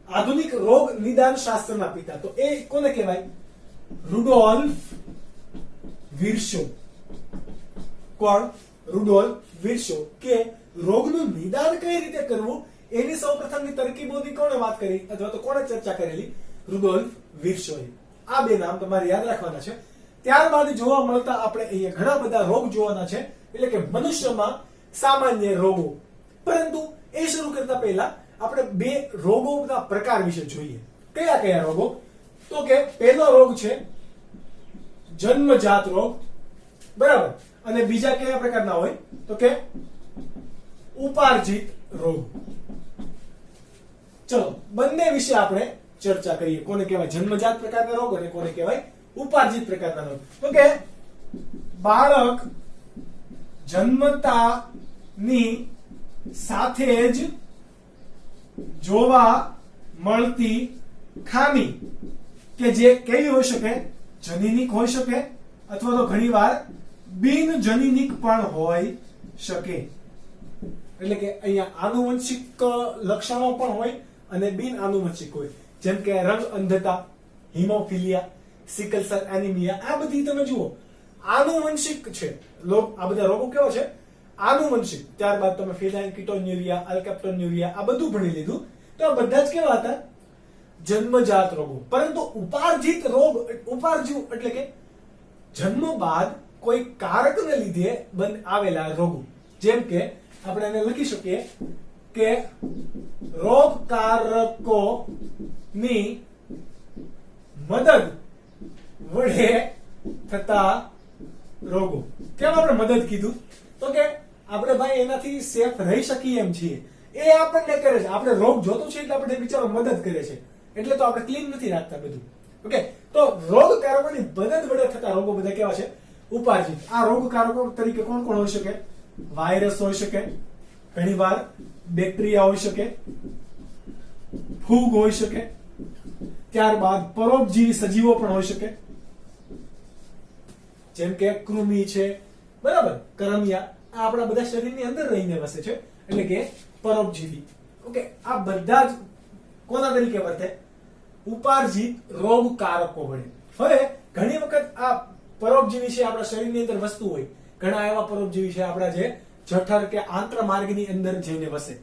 આધુનિક રોગ નિદાન શાસ્ત્રના પિતા. તો એ કોને કહેવાય? રુડોલ્ફ વિર્શો. કોણ? રુડોલ્ફ વિર્શો. કે રોગનું નિદાન કઈ રીતે કરવું એની સૌપ્રથમની તરકીબોની કોણે વાત કરી અથવા તો કોણે ચર્ચા કરેલી? રુડોલ્ફ વિર્શોએ. આ 2 નામ તમારે યાદ રાખવાના છે. ત્યારબાદ જોવા મળતા આપણે અહીંયા ઘણા બધા રોગ જોવાના છે, એટલે કે મનુષ્યમાં સામાન્ય રોગો. પરંતુ એ શરૂ કરતા પહેલા આપણે 2 રોગોના પ્રકાર વિશે જોઈએ. કયા રોગો? તો કે પહેલો રોગ છે જન્મજાત રોગ, બરાબર. અને બીજા કયા પ્રકારના હોય? તો કે ઉપાર્જિત રોગ. ચલો બંને વિશે આપણે ચર્ચા કરીએ. કોને કહેવાય જન્મજાત પ્રકારના રોગ અને કોને કહેવાય ઉપાર્જિત પ્રકારના રોગ. તો કે બાળક જન્મતાની સાથે જ જોવા મળતી ખામી કે જે કેવી હોઈ શકે, જનીનિક હોઈ શકે અથવા તો ઘણીવાર બિન જનીનિક પણ હોઈ શકે. એટલે કે અહીંયા આનુવંશિક લક્ષણો પણ હોય અને બિન આનુવંશિક હોય, જેમ કે રંગ અંધતા, હિમોફિલિયા, સિકલ સેલ એનિમિયા. આ બધી તમે જુઓ આનુવંશિક છે. આ બધા રોગો કેવા છે? આનુવંશિક. ત્યારબાદ તમે ફેનાઇલકીટોન્યુરિયા, અલ્કેપ્ટોન્યુરિયા આ બધું ભણી લીધું. તો આ બધા જ કેવા હતા? જન્મજાત રોગો. પરંતુ ઉપાર્જિત રોગ, ઉપાર્જિત એટલે કે જન્મ બાદ કોઈ કારકને લીધે આવેલા રોગો. જેમ કે આપણે એને લખી શકીએ કે રોગકારકોની મદદ વડે થતા રોગો. કેમ આપણે મદદ કીધું? તો કે આપણે ભાઈ એનાથી સેફ રહી શકીએ એમ છીએ, એ આપણને કરે છે. આપણે રોગ જોતો છે એટલે આપણે બિચારો મદદ કરે છે, એટલે તો આપણે ક્લીન નથી રાખતા બધું. ઓકે, તો રોગકારકોની મદદ વડે થતા રોગો બધા કેવા છે? ઉપાર્જિત. આ રોગકારકો તરીકે કોણ કોણ હોઈ શકે? વાયરસ હોઈ શકે, ઘણીવાર બેક્ટેરિયા હોઈ શકે, ફૂગ હોઈ શકે, ત્યારબાદ પરોપજીવી સજીવો પણ હોઈ શકે, જેમ કે કૃમિ છે, બરાબર, કરમિયા. આ આપણા બધા શરીરની અંદર રહીને વસે છે, એટલે કે પરોપજીવી. ઓકે, આ બધા જ કોના તરીકે વર્તે? ઉપાર્જિત રોગકારકો વડે. હવે ઘણી વખત આ પરોપજીવી છે આપણા શરીરની અંદર વસતું હોય. ઘણા એવા પરોપજીવી છે આપણા જે જઠર કે આંત્રમાર્ગની અંદર જઈને વસે.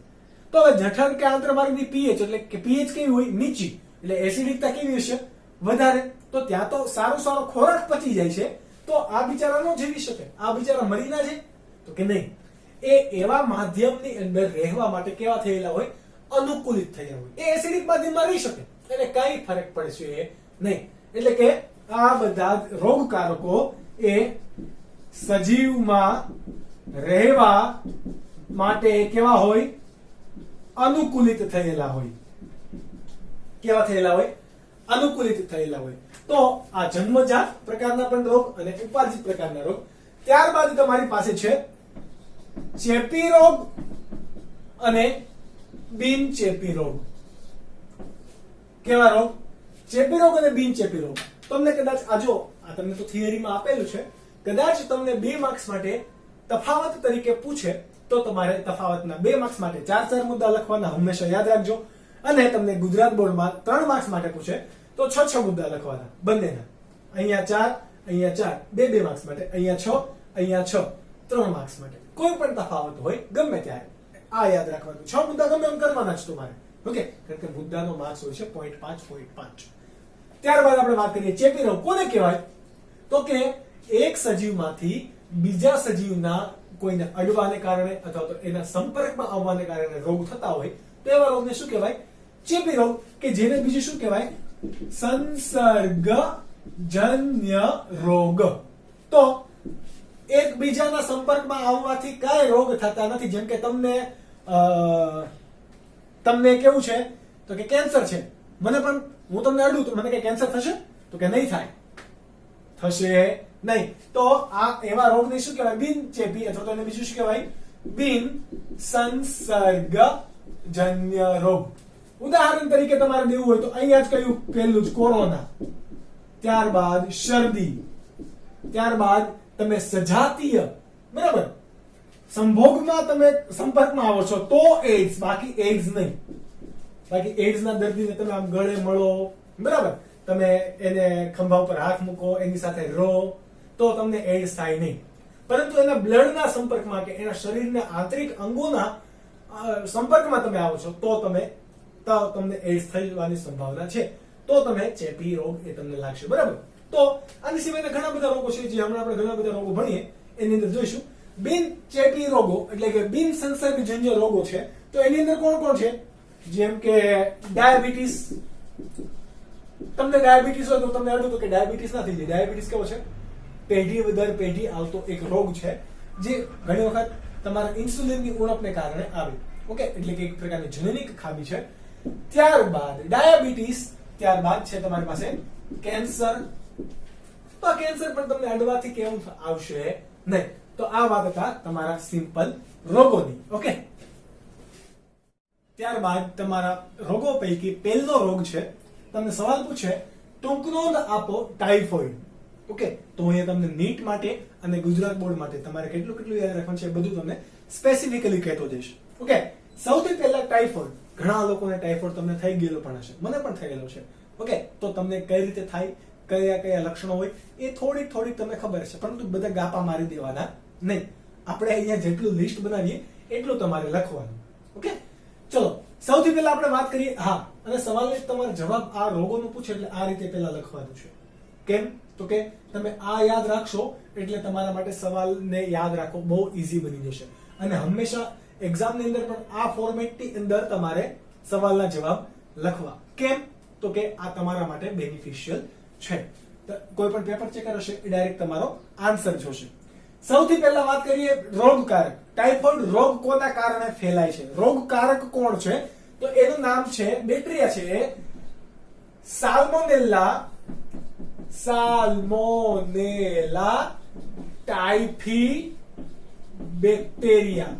તો હવે જઠર કે આંત્રમાર્ગની પીએચ એટલે કે પીએચ કેવી હોય? નીચી. એટલે એસિડિકતા કેવી હશે? વધારે. તો ત્યાં તો સારો ખોરાક પચી જાય છે, તો આ બિચારા ન જીવી શકે. આ બિચારા મરી ના જાય? તો કે નહીં. એ એવા માધ્યમની અંદર રહેવા માટે કેવા થયેલા હોય? અનુકૂલિત થયા હોય. એ એસિડિક માધ્યમમાં રહી શકે, એટલે કઈ ફરક પડશે નહીં. એટલે કે આ બધા રોગકારકો એ સજીવમાં રહેવા માટે કેવા હોય? અનુકૂલિત થયેલા હોય. કેવા થયેલા હોય? અનુકૂલિત થયેલા હોય. તો આ જન્મજાત પ્રકારના પણ રોગ અને ઉપાર્જિત પ્રકારના રોગ. ત્યારબાદ તમારી પાસે છે ચેપી રોગ અને બિન ચેપી રોગ. કેવા રોગ? ચેપી રોગ અને બિન ચેપી રોગ. તમને કદાચ આ તમને તો થિયરીમાં આપેલું છે, કદાચ તમને 2 માર્ક્સ માટે તફાવત તરીકે પૂછે તો તમારે તફાવતના 2 માર્ક્સ માટે 4 મુદ્દા લખવાના, હંમેશા યાદ રાખજો. અને તમને ગુજરાત બોર્ડમાં 3 માર્ક્સ માટે પૂછે તો 6 મુદ્દા લખવાના બંનેના. અહીંયા 4, અહીંયા 4, 2 માર્ક્સ માટે, અહીંયા 6, અહીંયા 6, 3 માર્ક્સ માટે. કોઈ પણ તફાવત હોય ગમે ત્યારે આ યાદ રાખવાનું. 6 મુદ્દા ગમે એમ કરવાના જ તમારે. ઓકે, કારણ કે મુદ્દાનો માર્ક્સ હોય છે 0.5. ત્યારબાદ આપણે વાત કરીએ ચેપી રોગ. કોને કહેવાય? તો કે એક સજીવમાંથી બીજા સજીવના કોઈને અડવાને કારણે અથવા તો એના સંપર્કમાં આવવાને કારણે રોગ થતા હોય તો એવા રોગને શું કહેવાય? ચેપી રોગ. કે જેને બીજું શું કહેવાય? સંસર્ગજન્ય રોગ. તો એકબીજાના સંપર્કમાં આવવાથી કઈ રોગ થતા નથી. જેમ કે તમને કેવું છે? તો કે કેન્સર છે. મને પણ હું તમને અડું તો મને કઈ કેન્સર થશે? તો કે નહીં થાય, થશે નહીં. તો આ એવા રોગને શું કહેવાય? બિન ચેપી, અથવા તો એને બીજું શું કહેવાય? બિન સંસર્ગજન્ય રોગ. ઉદાહરણ તરીકે તમારે દેવું હોય તો અહીંયા જ કયું? પહેલું જ કોરોના, ત્યારબાદ શરદી, ત્યારબાદ તમે સજાતીય, બરાબર, સંભોગમાં તમે સંપર્કમાં આવો છો તો એડ્સ, બાકી એડ્સ નહીં. બાકી એડ્સ ના દર્દીને તમે આમ ગળે મળો, બરાબર, તમે એને ખંભા ઉપર હાથ મૂકો, એની સાથે રહો તો તમને એડ્સ થાય નહીં. પરંતુ એના બ્લડના સંપર્કમાં કે એના શરીરના આંતરિક અંગોના સંપર્કમાં તમે આવો છો તો તમને એડ્સ થવાની સંભાવના છે. તો તમે ચેપી રોગ એ તમને લાગશે, બરાબર. તો આની સિવાયના ઘણા બધા રોગો છે જે હમણાં આપણે ઘણા બધા રોગો ભણીએ એની અંદર જોઈશું. બિન ચેપી રોગો એટલે કે બિન સંસર્ગજન્ય રોગો છે. તો એની અંદર કોણ કોણ છે? જેમ કે ડાયાબિટીસ. તમને ડાયાબિટીસ હોય તો તમને અડું તો કે ડાયાબિટીસ નથી. ડાયાબિટીસ કેવો છે? પેઢી દર પેઢી આવતો એક રોગ છે જે ઘણી વખત તમારા ઇન્સ્યુલિનની ઉણપને કારણે આવે. ઓકે, એટલે કે એક પ્રકારની જનનિક ખામી છે. ત્યારબાદ ડાયાબિટીસ ત્યારબાદ છે તમારી પાસે કેન્સર. તો આ કેન્સર પણ તમને અડવાથી કેવું આવશે નહીં. તો આ વાત હતા તમારા સિમ્પલ રોગોની. ઓકે, ત્યારબાદ તમારા રોગો પૈકી પહેલો રોગ છે, તમને સવાલ પૂછે ટૂંક નોંધ આપો ટાઇફોઇડ. ઓકે, તો અહીંયા તમને નીટ માટે અને ગુજરાત બોર્ડ માટે તમારે કેટલું કેટલું યાદ રાખવાનું છે બધું તમને સ્પેસિફિકલી કહેતો જઈશ. ઓકે, સૌથી પહેલા ટાઇફોઇડ. ઘણા લોકોને ટાઇફોઇડ તમને થઈ ગયેલો પણ હશે, મને પણ થયેલો છે. ઓકે, તો તમને કઈ રીતે થાય, કયા કયા લક્ષણો હોય એ થોડીક તમને ખબર હશે, પરંતુ બધા ગાપા મારી દેવાના નહીં. આપણે અહીંયા જેટલું લિસ્ટ બનાવીએ એટલું તમારે લખવાનું. ઓકે, ચલો સૌથી પહેલા આપણે વાત કરીએ. હા, અને સવાલનો તમારો જવાબ આ રોગોનું પૂછે એટલે આ રીતે પહેલા લખવાનું છે. કેમ? તો કે તમે આ યાદ રાખશો એટલે તમારા માટે સવાલને યાદ રાખવો બહુ ઈઝી બની જશે. અને હંમેશા એક્ઝામની અંદર પણ આ ફોર્મેટની અંદર તમારે સવાલના જવાબ લખવા. કેમ? તો કે આ તમારા માટે બેનિફિશિયલ છે. કોઈ પણ પેપર ચેકર હશે એ ડાયરેક્ટ તમારો આન્સર જોશે. સૌથી પહેલા વાત કરીએ રોગકારક. ટાઇફોઇડ રોગ કોના કારણે ફેલાય છે? રોગકારક કોણ છે? તો એનું નામ છે, બેક્ટેરિયા છે, સાલ્મોનેલા ટાઇફી બેક્ટેરિયા.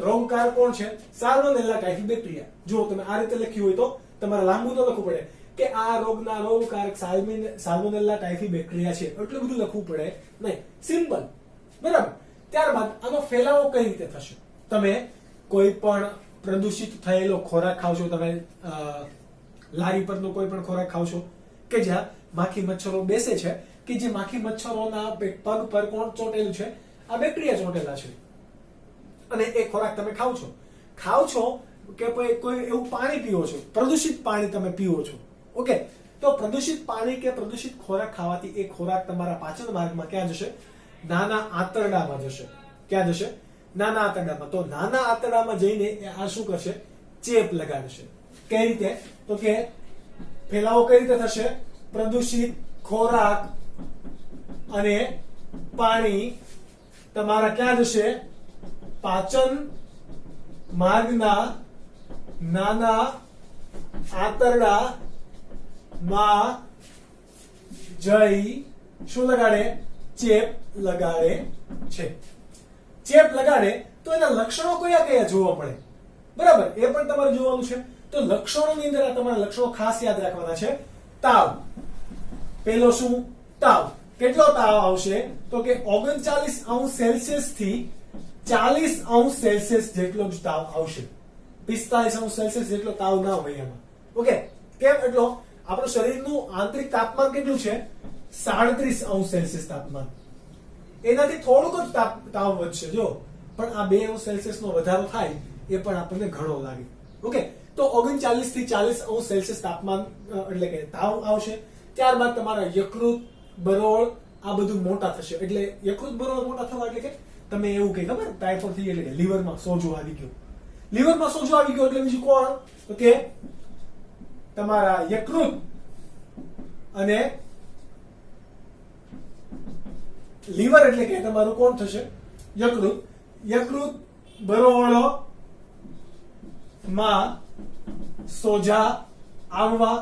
રોગકારક કોણ છે? Salmonella typhi bacteria. જો તમે આ રીતે લખ્યું હોય તો તમારે લાંબુ તો લખવું પડે કે આ રોગના રોગકારક સાલ્મોનેલા ટાઇફી બેક્ટેરિયા છે, એટલું બધું લખવું પડે નહીં. સિમ્પલ, બરાબર. ત્યારબાદ આનો ફેલાવો કઈ રીતે થશે? તમે કોઈ પણ પ્રદૂષિત થયેલો ખોરાક ખાવ છો, તમે લારી પરનો કોઈ પણ ખોરાક ખાવ છો કે જ્યાં માખી મચ્છરો બેસે છે, કે જે માખી મચ્છરોના પગ પર કોણ ચોટેલું છે? આ બેક્ટેરિયા ચોટેલા છે. અને એ ખોરાક તમે ખાવ છો કે કોઈ એવું પાણી પીવો છો, પ્રદૂષિત પાણી તમે પીવો છો. ઓકે, તો પ્રદૂષિત પાણી કે પ્રદૂષિત ખોરાક ખાવાથી એ ખોરાક તમારા પાચન માર્ગમાં ક્યાં જશે? નાના આંતરડામાં જશે. ક્યાં જશે? નાના આંતરડામાં. તો નાના આંતરડામાં જઈને આ શું કરશે? ચેપ લગાડશે. કઈ રીતે? તો કે ફેલાવો કઈ રીતે થશે? પ્રદૂષિત ખોરાક અને પાણી તમારા ક્યાં જશે? પાચન માર્ગના નાના આંતરડામાં જઈ શું લગાડે? ચેપ લગાડે છે. ચેપ લગાડે તો એના લક્ષણો કયા કયા જોવા પડે? બરાબર, એ પણ તમારે જોવાનું છે. તો લક્ષણોની અંદર તમારા લક્ષણો ખાસ યાદ રાખવાના છે. તાવ. પેલો શું? તાવ. કેટલો તાવ આવશે? તો કે 39°C થી 40°C જેટલો જ તાવ આવશે. 45°C જેટલો તાવ ના હોય એમાં. ઓકે, કેમ? એટલો આપણું શરીરનું આંતરિક તાપમાન કેટલું છે? 37°C તાપમાન. એનાથી થોડુંક જ તાવ વધશે જો, પણ આ 2°C નો વધારો થાય એ પણ આપણને ઘણો લાગે. ઓકે, તો 39 થી 40°C તાપમાન એટલે કે તાવ આવશે. ત્યારબાદ તમારા યકૃત, બરોળ આ બધું મોટા થશે. એટલે યકૃત, બરોળ મોટા થવા એટલે કે તમે એવું કઈ ખબર ટાઇફોઇડ થઈ એટલે લીવરમાં સોજો આવી ગયો. લીવરમાં સોજો આવી ગયો એટલે બીજું કોણ? તો કે તમારા યકૃત અને લીવર એટલે કે તમારું કોણ થશે? યકૃત બરોળ માં સોજા આવવા.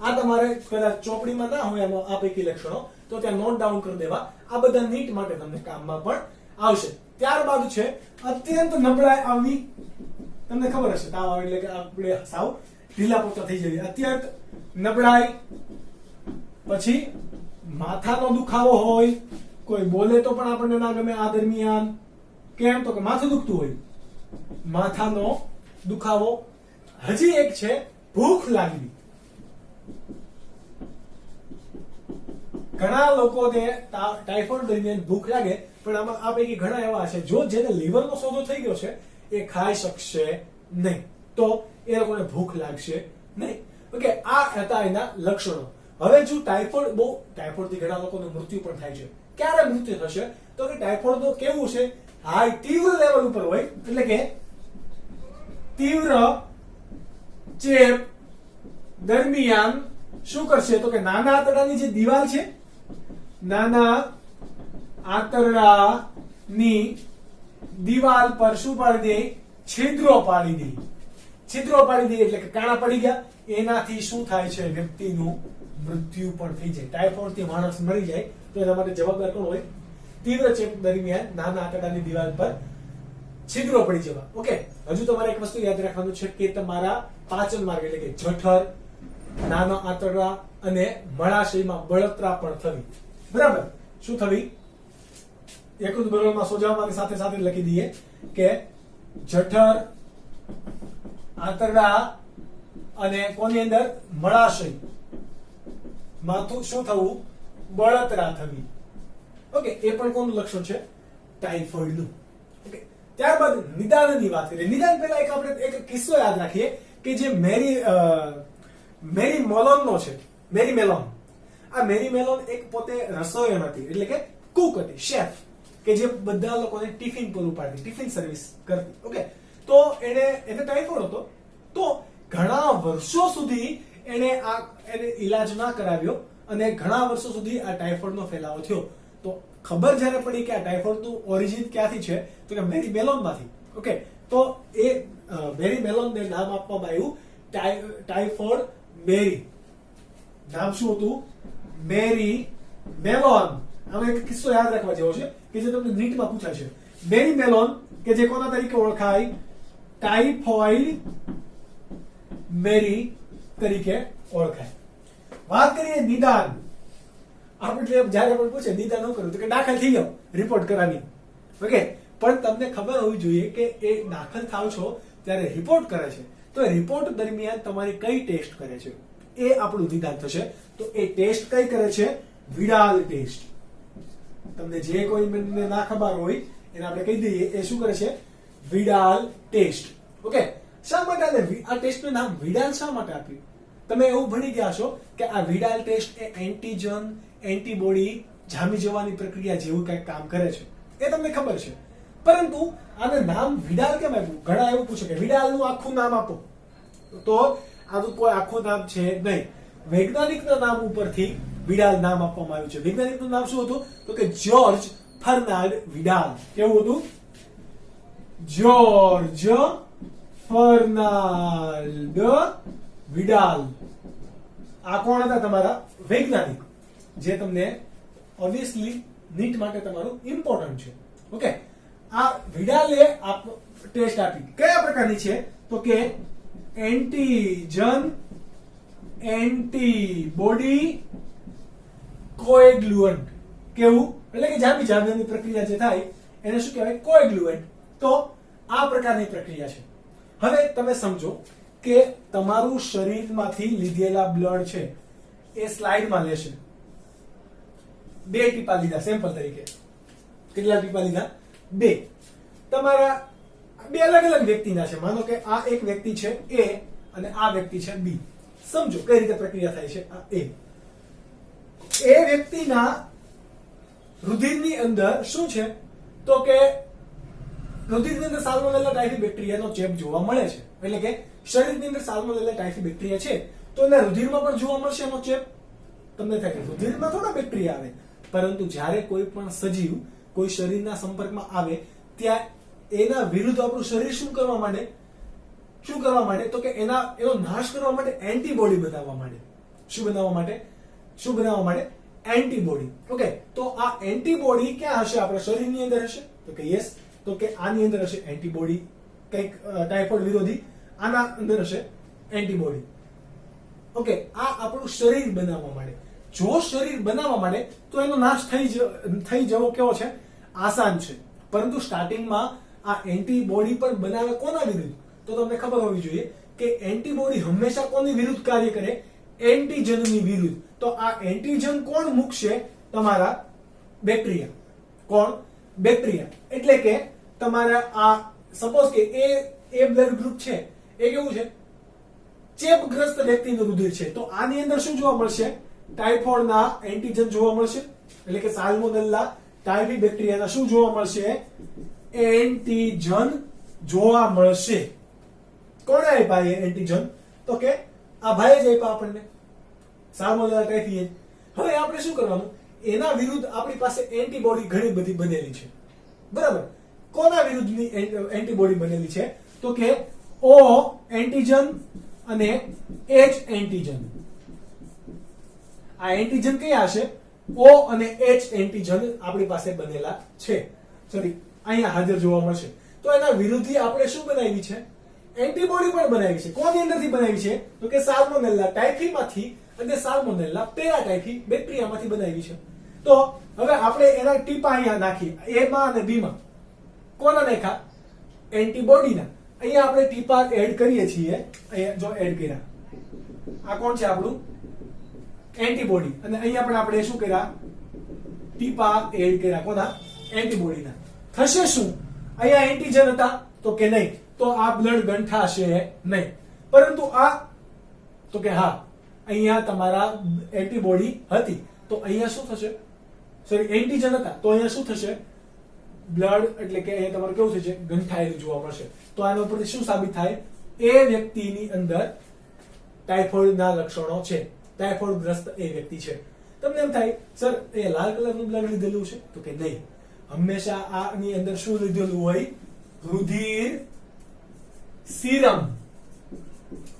આ તમારે કદાચ ચોપડીમાં ના હોય એમાં આ પૈકી લક્ષણો, તો ત્યાં નોટ ડાઉન કરી દેવા. આ બધા નીટ માટે તમને કામમાં પણ આવશે. ત્યારબાદ છે અત્યંત નબળાઈ આવવી. તમને ખબર હશે તાવ આવે એટલે કે આપણે સાવ ઢીલા પોતા થઈ જઈએ. અત્યંત નબળાઈ. પછી માથાનો દુખાવો હોય, કોઈ બોલે તો પણ આપણને ના ગમે આ દરમિયાન. કેમ? તો કે માથું દુખતું હોય. માથાનો દુખાવો. હજી એક છે ભૂખ લાગવી. ઘણા લોકોને ટાઇફોઇડ દરમિયાન ભૂખ લાગે, પણ આમાં આ પૈકી ઘણા એવા છે જો જેને લીવરનો સોજો થઈ ગયો છે એ ખાઈ શકશે નહીં, તો એ લોકોને ભૂખ લાગશે નહીં. ઓકે, આ હતા એના લક્ષણો. હવે જો ટાઇફોઇડથી ઘણા લોકોનું મૃત્યુ પણ થાય છે. ક્યારે મૃત્યુ થશે? તો કે ટાઇફોઇડ તો કેવું છે? હાઈ તીવ્ર લેવલ ઉપર હોય, એટલે કે તીવ્ર ચેપ દરમિયાન શું કરશે? તો કે નાના આંતરડાની જે દિવાલ છે, નાના આંતરડાની દિવાલ પર શું પાડી દે? છિદ્રો પાડી દે. છિદ્રો પાડી દઈએ એટલે કે કાણા પડી ગયા, એનાથી શું થાય છે, વ્યક્તિનું મૃત્યુ પણ થઈ જાય. ટાઇફોઇડ થી માણસ મરી જાય તો એના માટે જવાબદાર કોણ હોય? તીવ્ર ચેપ દરમિયાન નાના આંતરડાની દિવાલ પર છિદ્રો પડી જવા. ઓકે, હજુ તમારે એક વસ્તુ યાદ રાખવાનું છે કે તમારા પાચન માર્ગ એટલે કે જઠર, નાના આંતરડા અને મળાશયમાં બળતરા પણ થવી. બરાબર, શું થવી? યકૃત બરોળમાં સોજાવાની સાથે સાથે લખી દઈએ કે જઠર, આંતરડા અને કોની અંદર? મળાશય માથું શું થવું? બળતરા થવી. ઓકે, એ પણ કોનું લક્ષણ છે? ટાઇફોઇડનું. ઓકે, ત્યારબાદ નિદાનની વાત કરીએ. નિદાન પહેલા આપણે એક કિસ્સો યાદ રાખીએ કે જે મેરી મોલોનનો છે. મેરી મેલોન. આ મેરી મેલોન એક પોતે રસોઈયણ હતી, એટલે કે કુક હતી, શેફ, કે જે બધા લોકોને ટિફિન પૂરું પાડતી, ટિફિન સર્વિસ કરતી. ઓકે, તો એને ટાઇફોઇડ હતો. તો ઘણા વર્ષો સુધી એને ઈલાજ ના કરાવ્યો અને ઘણા વર્ષો સુધી આ ટાઇફોઇડનો ફેલાવો થયો. તો ખબર જ્યારે પડી કે આ ટાઇફોઇડનું ઓરિજિન ક્યાંથી છે તો કે મેરી મેલોનમાંથી. ઓકે, તો એ મેરી મેલોનને નામ આપવામાં આવ્યું ટાઇફોઇડ મેરી. નામ શું હતું? મેરી મેલોન. આનો એક કિસ્સો યાદ રાખવા જેવો છે કે જે તમને નીટમાં પૂછાય છે. મેરી મેલોન કે જે કોના તરીકે ઓળખાય? ટાઇફોઇડ મેરી તરીકે ઓળખાય. વાત કરીએ નિદાન. આપણે જ્યારે પણ પૂછે નિદાન ન કર્યું તો કે દાખલ થઈ જાઓ, રિપોર્ટ કરાવી. ઓકે, પણ તમને ખબર હોવી જોઈએ કે એ દાખલ થાવ છો ત્યારે રિપોર્ટ કરે છે તો એ રિપોર્ટ દરમિયાન તમારી કઈ ટેસ્ટ કરે છે એ આપણું નિદાન થશે. તો એ ટેસ્ટ કઈ કરે છે? Widal test. તમને જે કોઈ ના ખબર હોય એને આપણે કહી દઈએ એ શું કરે છે? Widal test. ઓકે, શા માટે આ ટેસ્ટનું નામ વિડાલ શા માટે આપ્યું? તમે એવું ભણી ગયા છો કે આ વિડાલ ટેસ્ટ એ એન્ટીજન, એન્ટીબોડી જામી જવાની પ્રક્રિયા જેવું કંઈક કામ કરે છે, એ તમને ખબર છે. પરંતુ આને નામ વિડાલ કેમ આપ્યું? ઘણા એવું પૂછે કે વિડાલનું આખું નામ આપો. તો આનું કોઈ આખું નામ છે નહીં. વૈજ્ઞાનિકના નામ ઉપરથી વિડાલ નામ આપવામાં આવ્યું છે. વૈજ્ઞાનિકનું નામ શું હતું? તો કે જ્યોર્જ ફર્નાન્ડ વિડાલ. કેવું હતું? George Fernand Widal. આ કોણ હતા? તમારા વૈજ્ઞાનિક, જે તમને ઓબ્વિયસલી નીટ માટે તમારું ઇમ્પોર્ટન્ટ છે. ઓકે, આ વિડાલે ટેસ્ટ આપી. કયા પ્રકારની છે? તો કે એન્ટીજન, એન્ટીબોડી, કોએગ્લુઅન્ટ. કેવું? એટલે કે જામીની પ્રક્રિયા જે થાય એને શું કહેવાય? કોએગ્લુઅન્ટ. તો આ પ્રકારની પ્રક્રિયા છે. હવે તમે સમજો કે તમારું શરીરમાંથી લીધેલા બ્લડ છે એ સ્લાઇડમાં લેશે. 2 ટીપા લીધા સેમ્પલ તરીકે. કેટલા ટીપા લીધા? 2. તમારા 2 અલગ અલગ વ્યક્તિના છે. માનો કે આ એક વ્યક્તિ છે A અને આ વ્યક્તિ છે B. સમજો કઈ રીતે પ્રક્રિયા થાય છે. આ એ વ્યક્તિના રુધિરની અંદર શું છે? તો કે રુધિરની અંદર સાલ્મોનેલા ટાઇફી બેક્ટેરિયાનો ચેપ જોવા મળે છે. એટલે કે શરીરની અંદર સાલ્મોનેલા ટાઇફી બેક્ટેરિયા છે તો એના રુધિરમાં પણ જોવા મળશે એનો ચેપ. તમને થાય કે રુધિરમાં થોડા બેક્ટેરિયા આવે, પરંતુ જ્યારે કોઈ પણ સજીવ કોઈ શરીરના સંપર્કમાં આવે ત્યાં એના વિરુદ્ધ આપણું શરીર શું કરવા માંડે? શું કરવા માંડે? તો કે એનો નાશ કરવા માટે એન્ટીબોડી બનાવવા માંડે. શું બનાવવા માટે? શું બનાવવા માટે? એન્ટીબોડી. ઓકે, તો આ એન્ટીબોડી ક્યાં હશે? આપણા શરીરની અંદર હશે? તો કે યસ. તો કે આની અંદર હશે એન્ટીબોડી, કંઈક ટાઇફોઇડ વિરોધી. આના અંદર હશે એન્ટીબોડી. ઓકે, આ આપણું શરીર બનાવવા માંડે. જો શરીર બનાવવા માંડે તો એનો નાશ થઈ જવો કેવો છે? આસાન છે. પરંતુ સ્ટાર્ટિંગમાં આ એન્ટીબોડી પણ બનાવે કોના વિરુદ્ધ? તો તમને ખબર હોવી જોઈએ કે એન્ટીબોડી હંમેશા કોની વિરુદ્ધ કાર્ય કરે? એન્ટીજનની વિરુદ્ધ. તો આ એન્ટીજન કોણ મૂકશે? તમારા બેક્ટેરિયા. કોણ? બેક્ટેરિયા. એટલે કે તમારા આ સપોઝ કે એ બ્લડ ગ્રુપ છે એ કેવું છે? ચેપગ્રસ્ત વ્યક્તિનું રુધિર છે. તો આની અંદર શું જોવા મળશે? ટાઇફોઇડના એન્ટીજન જોવા મળશે. એટલે કે સાલ્મોનેલા ટાઇફી બેક્ટેરિયાના શું જોવા મળશે? એન્ટીજન જોવા મળશે. કોણે આપ્યા એ એન્ટીજન? તો કે આ ભાઈ જ આપ્યા આપણને, સાલ્મોનેલા ટાઇફી. હવે આપણે શું કરવાનું? એના વિરુદ્ધ આપણી પાસે એન્ટીબોડી ઘણી બધી બનેલી છે. બરાબર. કોના વિરુદ્ધની એન્ટીબોડી બનેલી છે? તો કે O એન્ટીજન અને H એન્ટીજન. આ એન્ટીજન કયા હશે? O અને H એન્ટીજન આપણી પાસે બનેલા છે, સોરી અહીંયા હાજર જોવા મળશે. તો એના વિરુદ્ધી આપણે શું બનાવી છે? એન્ટીબોડી પણ બનાવી છે. કોની અંદરથી બનાવી છે? તો કે સાલ્મોનેલા ટાઇફીમાંથી અને સાલ્મોનેલા પેરાટાઇફી બેક્ટેરિયામાંથી બનાવી છે. તો હવે આપણે એના ટીપા અહીંયા નાખી, A માં અને B માં. કોના નાખ્યા? એન્ટીબોડીના. અહીંયા આપણે ટીપા એડ કરીએ છીએ. અહીંયા જો એડ કર્યા, આ કોણ છે આપણું? એન્ટીબોડી. અને અહીંયા પણ આપણે શું કર્યા? ટીપા એડ કર્યા. કોના? એન્ટીબોડીના. થશે શું? અહીંયા એન્ટીજન હતા તો કે નહીં, તો આ બ્લડ ગંઠાશે નહીં. પરંતુ આ તો કે હા, અહીંયા તમારા એન્ટીબોડી હતી તો અહીંયા શું થશે? સોરી, એન્ટીજન હતા તો અહીંયા શું થશે? બ્લડ એટલે કે અહીંયા તમારે કેવું થશે? ગંઠાયેલું જોવા મળશે. તો આના ઉપરથી શું સાબિત થાય? એ વ્યક્તિની અંદર ટાઇફોઇડના લક્ષણો છે, ટાઇફોઇડ ગ્રસ્ત એ વ્યક્તિ છે. તમને એમ થાય સર એ લાલ કલરનું બ્લડ લીધેલું છે? તો કે નહીં, હંમેશા આની અંદર શું લીધેલું હોય? રુધિર સીરમ.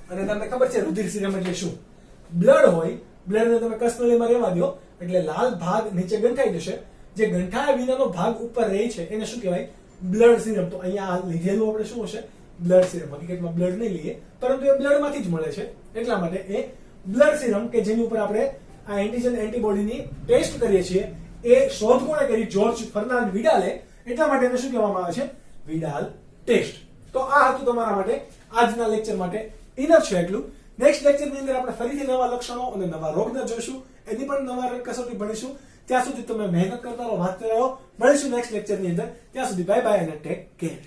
અને તમને ખબર છે રુધિર સીરમ એટલે શું? બ્લડ હોય, બ્લડને તમે કસનળીમાં રહેવા દો એટલે લાલ ભાગ નીચે ગંઠાઈ જશે, જે ગંઠાયા વિનાનો ભાગ ઉપર રહે છે એને શું કહેવાય? Blood serum. તો અહીંયા લીધેલું આપણે શું હશે? Blood serum. હકીકતમાં બ્લડ નહીં લઈએ, પરંતુ એ બ્લડમાંથી જ મળે છે, એટલા માટે એ બ્લડ સીરમ કે જેની ઉપર આપણે આ એન્ટીજન એન્ટીબોડીની ટેસ્ટ કરીએ છીએ, એ શોધ કોણે કરી? જોર્જ ફર્નાન્ડ વિડાલે. એટલા માટે એને શું કહેવામાં આવે છે? Widal test. તો આ હતું તમારા માટે આજના લેક્ચર માટે ઇનફ છે એટલું. નેક્સ્ટ લેક્ચરની અંદર આપણે ફરીથી નવા લક્ષણો અને નવા રોગના જોઈશું, એની પણ નવા કસોટી ભણીશું. ત્યાં સુધી તમે મહેનત કરતા રહો, વાંચતા રહો. મળીશું નેક્સ્ટ લેક્ચરની અંદર. ત્યાં સુધી બાય બાય અને ટેક કેર.